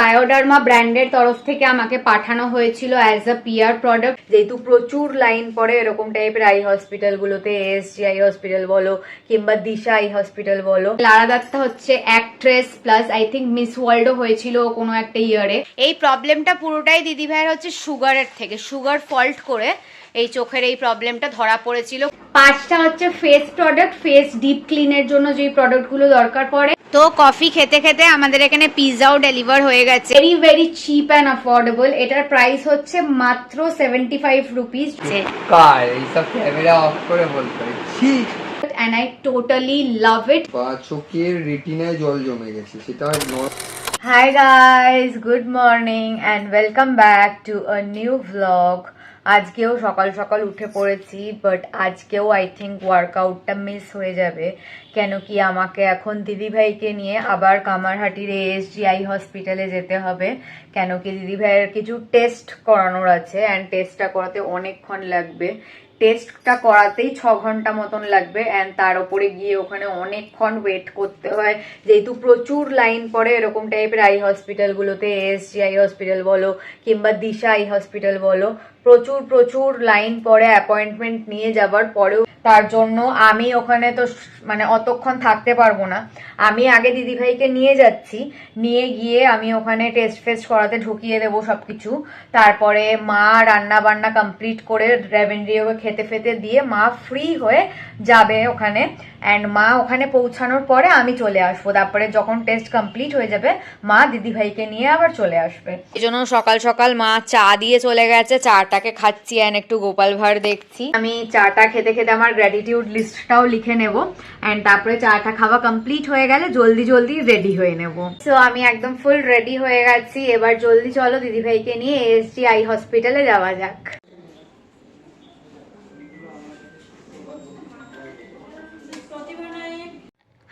Bioderma ব্র্যান্ডের তরফ থেকে আমাকে পাঠানো হয়েছিল অ্যাজ আ পিআর প্রোডাক্ট, যেহেতু প্রচুর লাইন পড়ে এরকম টাইপের আই হসপিটাল গুলোতে, এএসজি আই হসপিটাল বলো কিংবা দিশা আই হসপিটাল বলো। লারা দত্তা হচ্ছে actress plus I think miss ওয়ার্ল্ডও হয়েছিল কোনো একটা ইয়ারে। এই প্রবলেমটা পুরোটাই দিদি ভাইয়ের হচ্ছে সুগারের থেকে, সুগার ফল্ট করে এই চোখের এই প্রবলেমটা ধরা পড়েছিল। 5টা হচ্ছে ফেস প্রোডাক্ট, ফেস ডিপ ক্লিনের জন্য যে প্রোডাক্ট গুলো দরকার পড়ে। তো কফি খেতে খেতে আমাদের এখানে পিৎজাও ডেলিভার হয়ে গেছে, very very chip and affordable. এটার প্রাইস হচ্ছে মাত্র 75 রুপিস। এইসব ক্যামেরা অফ করে বলতে and I totally love it. চোখের রেটিনায় জল জমে গেছে সেটা। Hi guys, good morning and welcome back to a new vlog. আজকেও সকাল সকাল উঠে পড়েছি, বাট আজকেও আই থিঙ্ক ওয়ার্কআউটটা মিস হয়ে যাবে। কেন কি আমাকে এখন দিদিভাইকে নিয়ে আবার কামারহাটির এএসজি আই হসপিটালে যেতে হবে। কেন কি দিদিভাইয়ের কিছু টেস্ট করানোর আছে অ্যান্ড টেস্টটা করাতে অনেকক্ষণ লাগবে। টেস্টটা করাতেই 6 ঘন্টা মতন লাগবে অ্যান্ড তার উপরে গিয়ে ওখানে অনেকক্ষণ ওয়েট করতে হয়, যেহেতু প্রচুর লাইন পড়ে এরকম টাইপের আই হসপিটালগুলোতে, এএসজি আই হসপিটাল বলো কিংবা দিশা আই হসপিটাল বলো, প্রচুর প্রচুর লাইন পড়ে অ্যাপয়েন্টমেন্ট নিয়ে যাবার পরেও। তার জন্য আমি ওখানে তো মানে অতক্ষণ থাকতে পারবো না। আমি আগে দিদিভাইকে নিয়ে যাচ্ছি, নিয়ে গিয়ে আমি ওখানে টেস্ট ফেস্ট করাতে ঢুকিয়ে দেবো সবকিছু। তারপরে মা রান্না বান্না কমপ্লিট করে রেভেন্ড্রিওকে খেতে ফেতে দিয়ে মা ফ্রি হয়ে যাবে ওখানে, অ্যান্ড মা ওখানে পৌঁছানোর পরে আমি চলে আসবো। তারপরে যখন টেস্ট কমপ্লিট হয়ে যাবে মা দিদিভাইকে নিয়ে আবার চলে আসবে। এই জন্য সকাল সকাল মা চা দিয়ে চলে গেছে, চাটাকে খাচ্ছি অ্যান্ড একটু গোপাল ভাঁড় দেখছি। আমি চাটা খেতে খেতে আমার গ্র্যাটিটিউড লিস্টটাও লিখে নেব অ্যান্ড তারপরে চাটা খাওয়া কমপ্লিট হয়ে গেলে জলদি জলদি রেডি হয়ে নেব। সো আমি একদম ফুল রেডি হয়ে গেছি, এবার জলদি চলো দিদিভাইকে নিয়ে এএসজি আই হসপিটালে যাওয়া যাক।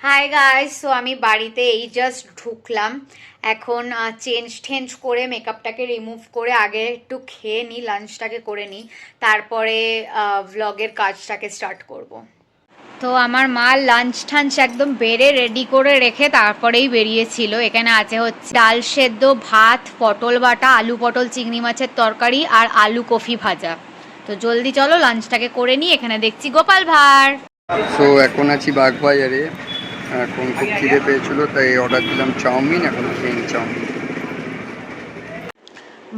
হাই গাইস, সো আমি বাড়িতে এই জাস্ট ঢুকলাম। এখন চেঞ্জ করে মেকআপটাকে রিমুভ করে আগে একটু খেয়ে নিই, লাঞ্চটাকে করে নিই, তারপরে ভ্লগের কাজটাকে স্টার্ট করব। তো আমার মা লাঞ্চ ঠাঞ্চ একদম বেড়ে রেডি করে রেখে তারপরেই বেরিয়েছিল। এখানে আছে হচ্ছে ডাল সেদ্ধ, ভাত, পটল বাটা, আলু পটল চিংড়ি মাছের তরকারি আর আলু কফি ভাজা। তো জলদি চলো লাঞ্চটাকে করে নিই। এখানে দেখছি গোপাল ভাঁড়। সো এখন আছি বাগবাজারে, এখন খুব খিদে পেয়েছিল তাই অর্ডার দিলাম চাউমিন, এখন খেয়ে নি চাউমিন।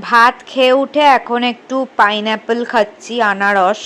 ভাত খেয়ে উঠে এখন একটু পাইনঅ্যাপেল খাচ্ছি, আনারস।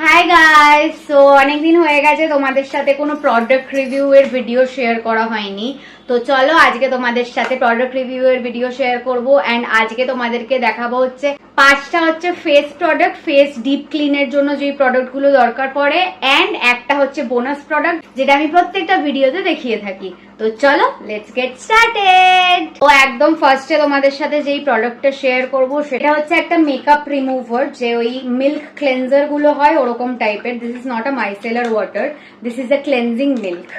হাই গাইস, সো অনেকদিন হয়ে গেছে তোমাদের সাথে কোনো প্রোডাক্ট রিভিউ এর ভিডিও শেয়ার করা হয়নি। তো চলো আজকে তোমাদের সাথে প্রোডাক্ট রিভিউ এর ভিডিও শেয়ার করব অ্যান্ড আজকে তোমাদেরকে দেখাবো হচ্ছে 5টা হচ্ছে ফেস প্রোডাক্ট, ফেস ডিপ ক্লিনের জন্য যে প্রোডাক্টগুলো দরকার পড়ে, অ্যান্ড একটা হচ্ছে বোনাস প্রোডাক্ট যেটা আমি প্রত্যেকটা ভিডিওতে দেখিয়ে থাকি। তো চলো লেটস গেট স্টার্টেড। ও একদম ফার্স্টে তোমাদের সাথে যেই প্রোডাক্টটা শেয়ার করব সেটা হচ্ছে একটা মেকআপ রিমুভার, যে ওই মিল্ক ক্লেনজার গুলো হয় ওরকম টাইপের। This is not a micellar water, this is a cleansing milk.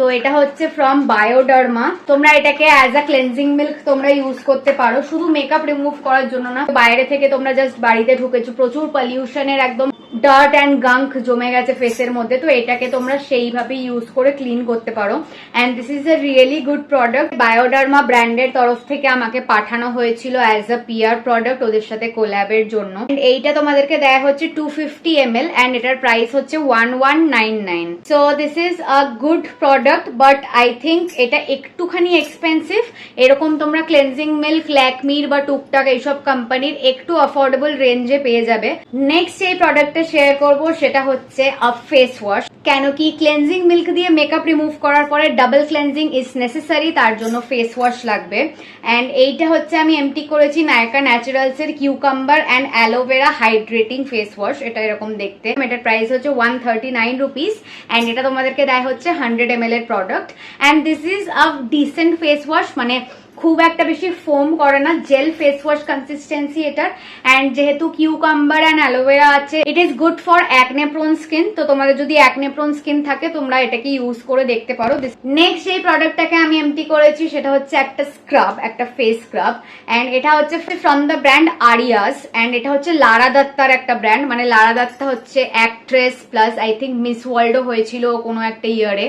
তো এটা হচ্ছে ফ্রম বায়োডার্মা। তোমরা এটাকে অ্যাজ আ ক্লেনজিং মিল্ক তোমরা ইউজ করতে পারো, শুধু মেকআপ রিমুভ করার জন্য না। বাইরে থেকে তোমরা জাস্ট বাড়িতে ঢুকেছো, প্রচুর পলিউশনের একদম ডার্ট অ্যান্ড গাঙ্ক জমে গেছে ফেসের মধ্যে, তো এটাকে তোমরা সেইভাবে ইউজ করে ক্লিন করতে পারো। And this is a really good product. Bioderma ব্র্যান্ডের তরফ থেকে আমাকে পাঠানো হয়েছিল অ্যাজ আ পিআর প্রোডাক্ট ওদের সাথে কোল্যাবের জন্য। এইটা তোমাদেরকে দেয়া হচ্ছে 250 ml অ্যান্ড এটার প্রাইস হচ্ছে 1199। So this is a good product, but I think এটা একটুখানি এক্সপেন্সিভ। এরকম তোমরা ক্লেনজিং মিল্ক ল্যাকমির বা টুকটাক এইসব কোম্পানির একটু অ্যাফোর্ডেবল রেঞ্জে পেয়ে যাবে। নেক্সট এই প্রোডাক্টটা শেয়ার করব সেটা হচ্ছে আ ফেস ওয়াশ। কেন কি ক্লেনজিং মিল্ক দিয়ে মেকআপ রিমুভ করার পরে ডাবল ক্লেনজিং ইজ নেসেসারি, তার জন্য ফেস ওয়াশ লাগবে। অ্যান্ড এইটা হচ্ছে আমি এমটি করেছি নায়কা ন্যাচারালস এর cucumber and aloe vera hydrating face wash. এটা এরকম দেখতে, এটার প্রাইস হচ্ছে 139 রুপিস অ্যান্ড এটা তোমাদেরকে দেয় হচ্ছে 100 ml এর product. And this is a decent face wash, মানে খুব একটা বেশি ফোম করে না, জেল ফেস ওয়াশ কনসিস্টেন্সি এটার। অ্যান্ড যেহেতু কিউকাম্বার অ্যান্ড অ্যালোভেরা আছে, it is good for acne prone skin. তো তোমাদের যদি অ্যাকনে প্রোন স্কিন থাকে তোমরা এটাকে ইউজ করে দেখতে পারো। নেক্সট এই প্রোডাক্টটাকে আমি এমটি করেছি সেটা হচ্ছে একটা স্ক্রাব, একটা ফেস স্ক্রাব। অ্যান্ড এটা হচ্ছে from the brand Arias and এটা হচ্ছে লারা দত্তার একটা ব্র্যান্ড। মানে লারা দত্তা হচ্ছে actress plus I think miss ওয়ার্ল্ডও হয়েছিল কোনো একটা ইয়ারে।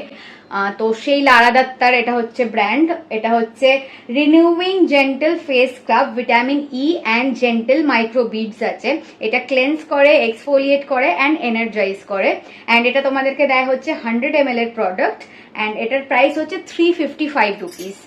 তো সেই লারা দত্তার এটা হচ্ছে ব্র্যান্ড। এটা হচ্ছে renewing gentle face scrub, vitamin E and gentle micro beads আছে। এটা ক্লেন্স করে, এক্সফোলিয়েট করে অ্যান্ড এনার্জাইজ করে। অ্যান্ড এটা তোমাদেরকে দেয় হচ্ছে 100 ml এর প্রোডাক্ট, অ্যান্ড এটার প্রাইস হচ্ছে 355 রুপিস।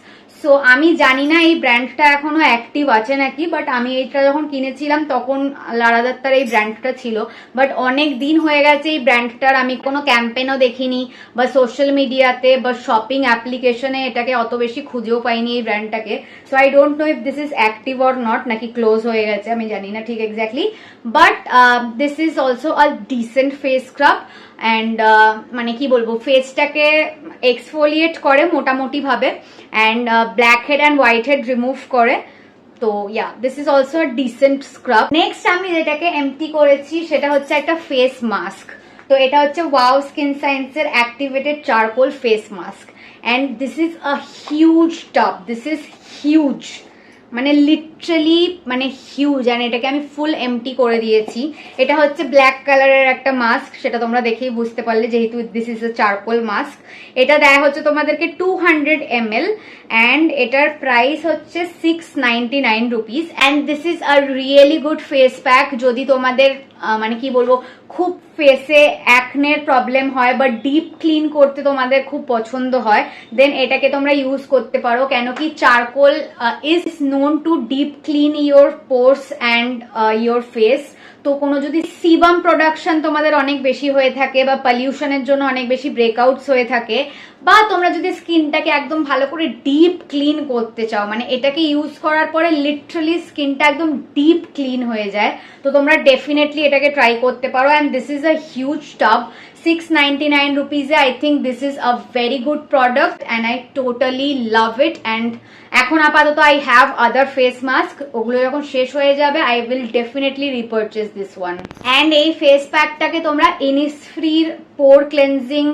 সো আমি জানি না এই ব্র্যান্ডটা এখনো অ্যাক্টিভ আছে নাকি, বাট আমি এটা যখন কিনেছিলাম তখন লারা দত্তার এই ব্র্যান্ডটা ছিল। বাট অনেক দিন হয়ে গেছে এই ব্র্যান্ডটার, আমি কোনো ক্যাম্পেনও দেখিনি বা সোশ্যাল মিডিয়াতে বা শপিং অ্যাপ্লিকেশনে এটাকে অত বেশি খুঁজেও পাইনি এই ব্র্যান্ডটাকে। So I don't know if this is active or not, নাকি ক্লোজ হয়ে গেছে, আমি জানি না ঠিক exactly. But this is also a decent face scrub and মানে কি বলবো, ফেসটাকে এক্সফোলিয়েট করে মোটামুটি ভাবে, and blackhead and whitehead remove করে। তো yeah, this is also a decent scrub. Next আমি যেটাকে এমটি করেছি সেটা হচ্ছে একটা ফেস মাস্ক। তো এটা হচ্ছে ওয়াও স্কিন সায়েন্সের activated charcoal face mask, and this is a huge tub, this is huge, মানে লিটারালি মানে হিউজ। অ্যান্ড এটাকে আমি ফুল এমটি করে দিয়েছি। এটা হচ্ছে ব্ল্যাক কালারের একটা মাস্ক, সেটা তোমরা দেখেই বুঝতে পারলে যেহেতু this is a charcoal mask. এটা দেয় হচ্ছে তোমাদেরকে 200 ml, অ্যান্ড এটার প্রাইস হচ্ছে 699 rupees. And this is a really good face pack. যদি তোমাদের মানে কি বলবো, খুব ফেসে অ্যাকনের প্রবলেম হয় বা ডিপ ক্লিন করতে তোমাদের খুব পছন্দ হয়, দেন এটাকে তোমরা ইউজ করতে পারো। কেন কি charcoal is known to deep clean your porch and your face. তো কোনো যদি সিবাম প্রোডাকশন তোমাদের অনেক বেশি হয়ে থাকে বা পলিউশনের জন্য অনেক বেশি ব্রেকআউটস হয়ে থাকে, বা তোমরা যদি স্কিনটাকে একদম ভালো করে ডিপ ক্লিন করতে চাও, মানে এটাকে ইউজ করার পরে লিটারালি স্কিনটা একদম ডিপ ক্লিন হয়ে যায়, তো তোমরা ডেফিনেটলি এটাকে ট্রাই করতে পারো। And this is a huge tub, 699 রুপিসে। I think this is a very good product and I totally love it. And এখন আপাতত I have other face mask, ওগুলো যখন শেষ হয়ে যাবে I will definitely repurchase this one. And এই face প্যাকটাকে তোমরা ইনিসফ্রির পোর ক্লেন্সিং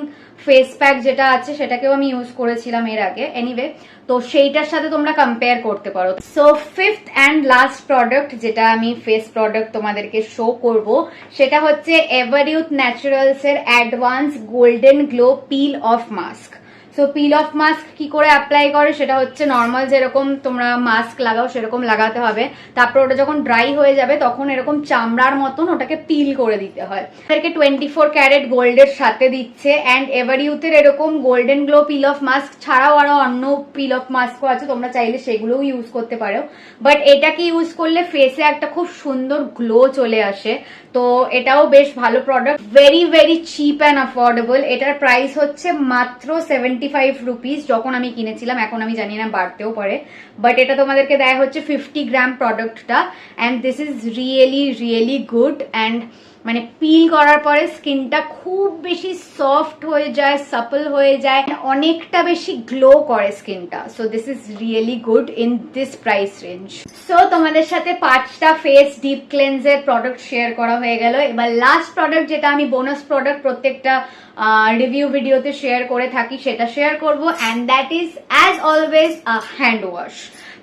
ফেস প্যাক যেটা আছে সেটাকেও আমি ইউজ করেছিলাম এর আগে, এনিওয়ে, তো সেইটার সাথে তোমরা কম্পেয়ার করতে পারো। So fifth and last product যেটা আমি ফেস প্রোডাক্ট তোমাদেরকে শো করব সেটা হচ্ছে এভারইউথ ন্যাচারালস এর advance golden glow pin of mask. So pin of mask কি করে অ্যাপ্লাই করে, সেটা হচ্ছে নর্মাল যেরকম তোমরা মাস্ক লাগাও সেরকম লাগাতে হবে, তারপর ওটা যখন ড্রাই হয়ে যাবে তখন এরকম চামড়ার মতন ওটাকে পিল করে দিতে হয়। তাদেরকে 24 ক্যারেট গোল্ডের সাথে দিচ্ছে। অ্যান্ড এভারইউথের এরকম golden glow pin of mask ছাড়াও আরো অন্য পিল অফ মাস্কও আছে, তোমরা চাইলে সেগুলোও ইউজ করতে পারো, বাট এটাকে ইউজ করলে ফেসে একটা খুব সুন্দর গ্লো চলে আসে। তো এটাও বেশ ভালো product, very very chip and affordable. এটার প্রাইস হচ্ছে মাত্র 75 রুপিস যখন আমি কিনেছিলাম, এখন আমি জানি না বাড়তেও পারে, বাট এটা তোমাদেরকে দেয় হচ্ছে 50 গ্রাম প্রোডাক্টটা। And this is really really good. And মানে পিল করার পরে স্কিনটা খুব বেশি সফট হয়ে যায়, সাপল হয়ে যায়, অনেকটা বেশি গ্লো করে স্কিনটা। So this is really good in this price range. So তোমাদের সাথে 5টা ফেস ডিপ ক্লেন্সের প্রোডাক্ট শেয়ার করা হয়ে গেল। এবার লাস্ট প্রোডাক্ট যেটা আমি বোনাস প্রোডাক্ট প্রত্যেকটা রিভিউ ভিডিওতে শেয়ার করে থাকি সেটা শেয়ার করব, and that is as always a hand wash.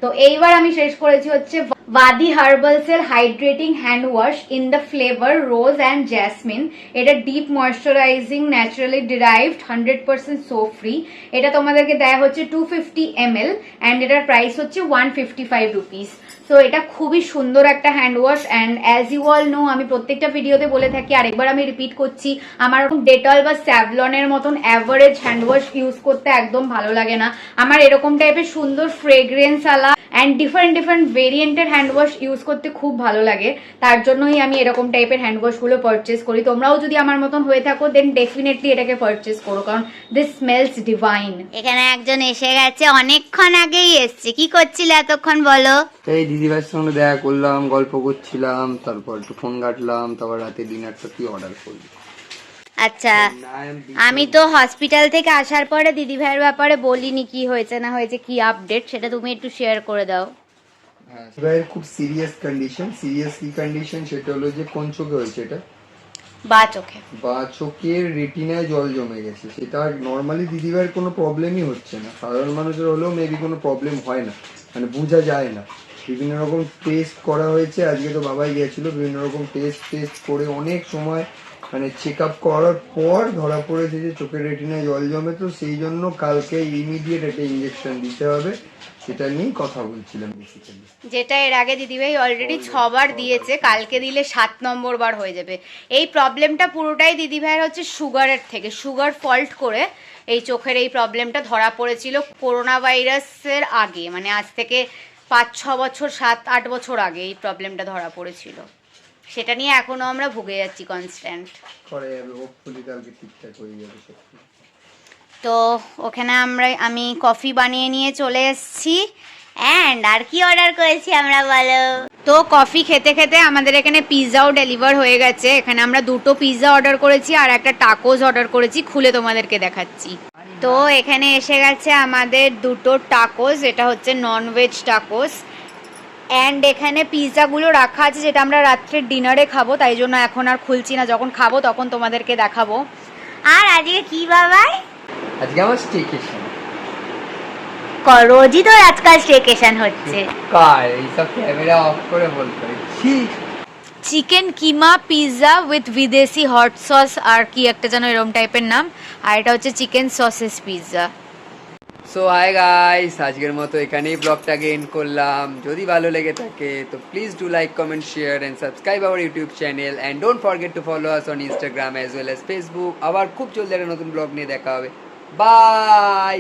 তো এইবার আমি শেষ করেছি হচ্ছে ওয়াদি হার্বালস এর hydrating hand wash in the flavour rose and jasmine. এটা deep moisturising, naturally derived, 100% soap free. এটা তোমাদেরকে দেয়া হচ্ছে 250 ml, অ্যান্ড এটার প্রাইস হচ্ছে 155 রুপিস। সো এটা খুবই সুন্দর একটা hand wash. And as you all know, আমি প্রত্যেকটা ভিডিওতে বলে থাকি, আরেকবার আমি রিপিট করছি, আমার ডেটল বা স্যাভলনের মতন অ্যাভারেজ হ্যান্ড ওয়াশ ইউজ করতে একদম ভালো লাগে না। আমার এরকম টাইপের সুন্দর ফ্রেগ্রেন্স আলা অ্যান্ড ডিফারেন্ট ডিফারেন্ট ভেরিয়েন্টের হ্যান্ড ওয়াশ ইউজ করতে খুব ভালো লাগে, তার জন্যই আমি এরকম টাইপের হ্যান্ড ওয়াশগুলো পারচেস করি। তোমরাও যদি আমার মতন হয়ে থাকো দেন ডেফিনেটলি এটাকে পারচেস করো, কারণ দিস স্মেলস ডিভাইন। এখানে একজন এসে গেছে, অনেকক্ষণ আগেই এসছে। কি করছিলে এতক্ষণ বলো? এই দিদিভাইয়ের সঙ্গে দেখা করলাম, গল্প করছিলাম, তারপর একটু ফোন ঘাটলাম, তারপর রাতে ডিনারটা কি অর্ডার করলি? আচ্ছা, আমি তো হসপিটাল থেকে আসার পরে দিদি ভাইয়ের ব্যাপারে বলিনি কি হয়েছে না হয়েছে, কি আপডেট, সেটা তুমি একটু শেয়ার করে দাও। হ্যাঁ, দিদিভাইয়ের খুব সিরিয়াস কন্ডিশন। সিরিয়াস কি কন্ডিশন সেটা হলো যে কোন চোখে হয়েছে এটা? বা চোখে। বা চোখের রেটিনায় জল জমে গেছে। সেটা নর্মালি দিদিভাইয়ের কোনো প্রবলেমই হচ্ছে না, সাধারণ মানুষের হলেও মেবি কোনো প্রবলেম হয় না, মানে বোঝা যায় না। বিভিন্ন রকম টেস্ট করা হয়েছে, আজকে তো বাবাই গেছিল, বিভিন্ন রকম টেস্ট করে অনেক সময় মানে চেক আপ করার পর ধরা পড়েছে যে চোখের রেটিনায় জল জমে, তো সেই জন্য কালকে ইমিডিয়েট একটা ইঞ্জেকশন দিতে হবে, সেটা নিয়েই কথা বলছিলাম বেসিক্যালি। যেটা এর আগে দিদিভাই অলরেডি 6 বার দিয়েছে, কালকে দিলে 7 নম্বর বার হয়ে যাবে। এই প্রবলেমটা পুরোটাই দিদিভাইয়ের হচ্ছে সুগারের থেকে, সুগার ফল্ট করে এই চোখের এই প্রবলেমটা ধরা পড়েছিল করোনা ভাইরাসের আগে, মানে আজ থেকে 5-6 বছর 7-8 বছর আগে এই প্রবলেমটা ধরা পড়েছিল। সেটা নিয়ে এখনো আমরা ভুগে যাচ্ছি কনস্ট্যান্ট। করা যাবে, হোপফুলি কালকে ঠিকঠাক হয়ে যাবে সব। তো ওখানে আমি কফি বানিয়ে নিয়ে চলে এসেছি। অ্যান্ড আর কি অর্ডার করেছি আমরা বলো? তো কফি খেতে খেতে আমাদের এখানে পিৎজাও ডেলিভার হয়ে গেছে। এখানে আমরা 2টো পিৎজা অর্ডার করেছি আর একটা টাকোস অর্ডার করেছি, খুলে তোমাদেরকে দেখাচ্ছি। তো এখানে এসে গেছে আমাদের 2টো টাকোস, এটা হচ্ছে ননভেজ টাকোস। অ্যান্ড এখানে পিৎজাগুলো রাখা আছে যেটা আমরা রাত্রে ডিনারে খাবো, তাই জন্য এখন আর খুলছি না, যখন খাবো তখন তোমাদেরকে দেখাবো। আর আজকে কি বাবাই? আজকে আমার স্টেকেশন। রোজই তো আজকাল স্টেকেশন হচ্ছে। কার এইসব ক্যামেরা অফ করে বলতে চিকেন কিমা পিৎজা উইথ বিদেশি হট সস আর কি একটা যেন এরম টাইপের নাম, আর এটা হচ্ছে chicken sausages pizza. So hi guys, আজকের মতো এখানেই ব্লগটাকে এন্ড করলাম। যদি ভালো লেগে থাকে তো please do like, comment, share and subscribe our YouTube channel and don't forget to follow us on Instagram as well as Facebook. আবার খুব জলদি একটা নতুন ব্লগ নিয়ে দেখা হবে। বাই।